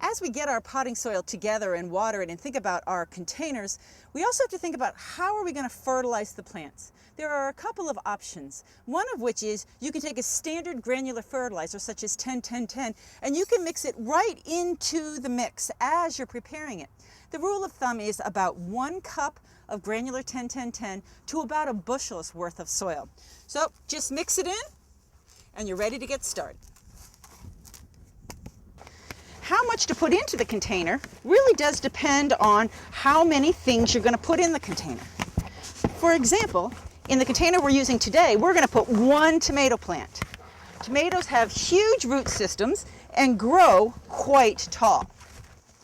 As we get our potting soil together and water it and think about our containers, we also have to think about how are we going to fertilize the plants. There are a couple of options, one of which is you can take a standard granular fertilizer such as 10-10-10 and you can mix it right into the mix as you're preparing it. The rule of thumb is about 1 cup of granular 10-10-10 to about a bushel's worth of soil. So just mix it in and you're ready to get started. How much to put into the container really does depend on how many things you're going to put in the container. For example, in the container we're using today, we're going to put 1 tomato plant. Tomatoes have huge root systems and grow quite tall.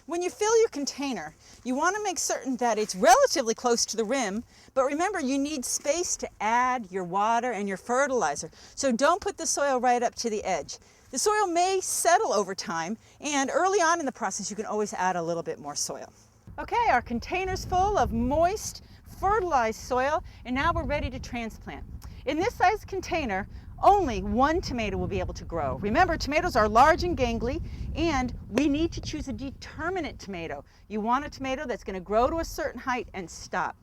When you fill your container, you want to make certain that it's relatively close to the rim, but remember you need space to add your water and your fertilizer. So don't put the soil right up to the edge. The soil may settle over time, and early on in the process you can always add a little bit more soil. Okay, our container's full of moist, fertilized soil, and now we're ready to transplant. In this size container, only 1 tomato will be able to grow. Remember, tomatoes are large and gangly, and we need to choose a determinate tomato. You want a tomato that's going to grow to a certain height and stop.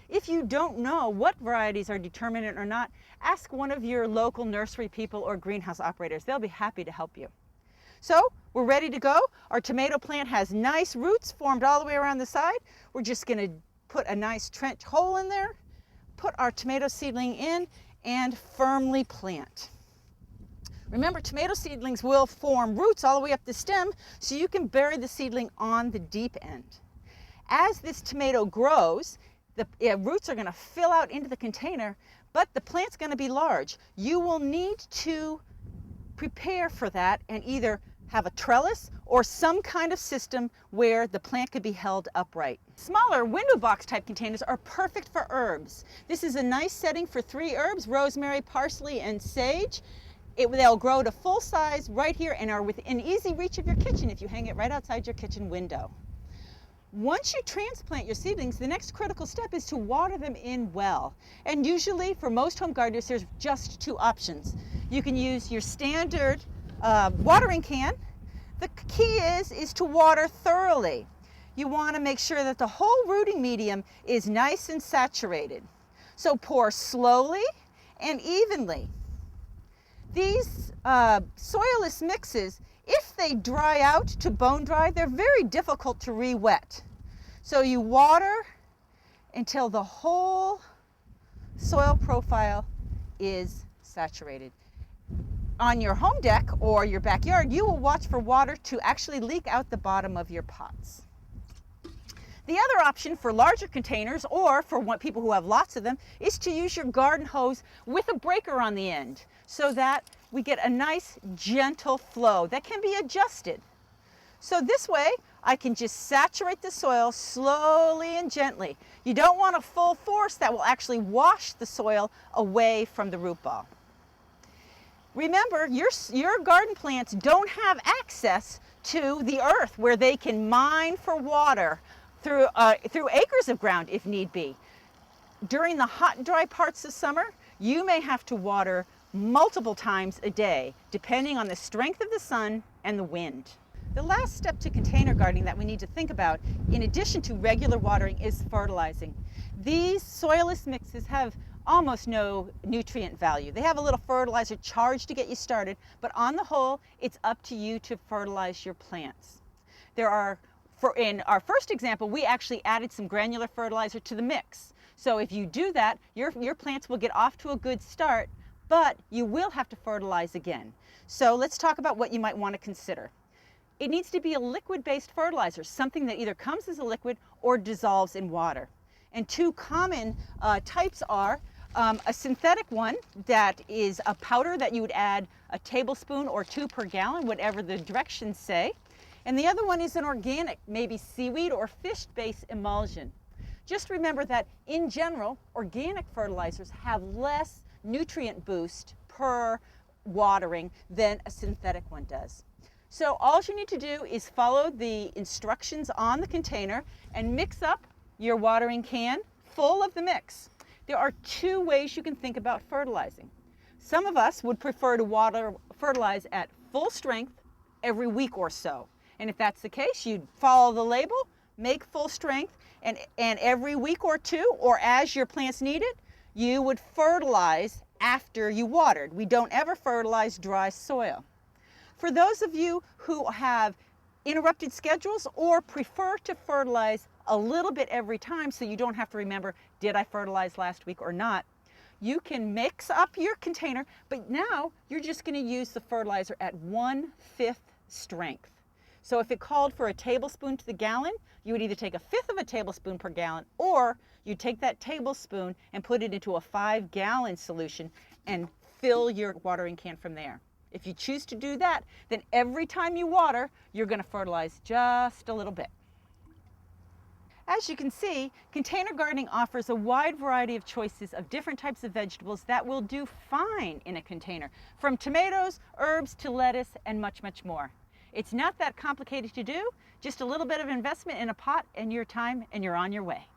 If you don't know what varieties are determinate or not, ask one of your local nursery people or greenhouse operators. They'll be happy to help you. So we're ready to go. Our tomato plant has nice roots formed all the way around the side. We're just going to put a nice trench hole in there, put our tomato seedling in, and firmly plant. Remember, tomato seedlings will form roots all the way up the stem, so you can bury the seedling on the deep end. As this tomato grows, the roots are going to fill out into the container, but the plant's going to be large. You will need to prepare for that and either have a trellis or some kind of system where the plant could be held upright. Smaller window box type containers are perfect for herbs. This is a nice setting for 3 herbs, rosemary, parsley, and sage. They'll grow to full size right here and are within easy reach of your kitchen if you hang it right outside your kitchen window. Once you transplant your seedlings, the next critical step is to water them in well. And usually, for most home gardeners, there's just 2 options. You can use your standard watering can. The key is to water thoroughly. You want to make sure that the whole rooting medium is nice and saturated. So pour slowly and evenly. These soilless mixes, if they dry out to bone dry, they're very difficult to re-wet. So you water until the whole soil profile is saturated. On your home deck or your backyard, you will watch for water to actually leak out the bottom of your pots. The other option for larger containers or for people who have lots of them is to use your garden hose with a breaker on the end so that we get a nice gentle flow that can be adjusted. So this way I can just saturate the soil slowly and gently. You don't want a full force that will actually wash the soil away from the root ball. Remember, your garden plants don't have access to the earth where they can mine for water through acres of ground if need be. During the hot and dry parts of summer, you may have to water multiple times a day, depending on the strength of the sun and the wind. The last step to container gardening that we need to think about, in addition to regular watering, is fertilizing. These soilless mixes have almost no nutrient value. They have a little fertilizer charge to get you started, but on the whole, it's up to you to fertilize your plants. In our first example, we actually added some granular fertilizer to the mix. So if you do that, your plants will get off to a good start, but you will have to fertilize again. So let's talk about what you might want to consider. It needs to be a liquid-based fertilizer, something that either comes as a liquid or dissolves in water. And 2 common types are a synthetic one that is a powder that you would add a tablespoon or 2 per gallon, whatever the directions say. And the other one is an organic, maybe seaweed or fish-based emulsion. Just remember that in general, organic fertilizers have less nutrient boost per watering than a synthetic one does. So all you need to do is follow the instructions on the container and mix up your watering can full of the mix. There are 2 ways you can think about fertilizing. Some of us would prefer to fertilize at full strength every week or so. And if that's the case, you'd follow the label, make full strength, and every week or two, or as your plants need it, you would fertilize after you watered. We don't ever fertilize dry soil. For those of you who have interrupted schedules or prefer to fertilize a little bit every time so you don't have to remember, did I fertilize last week or not, you can mix up your container, but now you're just going to use the fertilizer at 1/5 strength. So if it called for a tablespoon to the gallon, you would either take 1/5 of a tablespoon per gallon, or you take that tablespoon and put it into a 5-gallon solution and fill your watering can from there. If you choose to do that, then every time you water, you're going to fertilize just a little bit. As you can see, container gardening offers a wide variety of choices of different types of vegetables that will do fine in a container, from tomatoes, herbs, to lettuce, and much, much more. It's not that complicated to do, just a little bit of investment in a pot and your time, and you're on your way.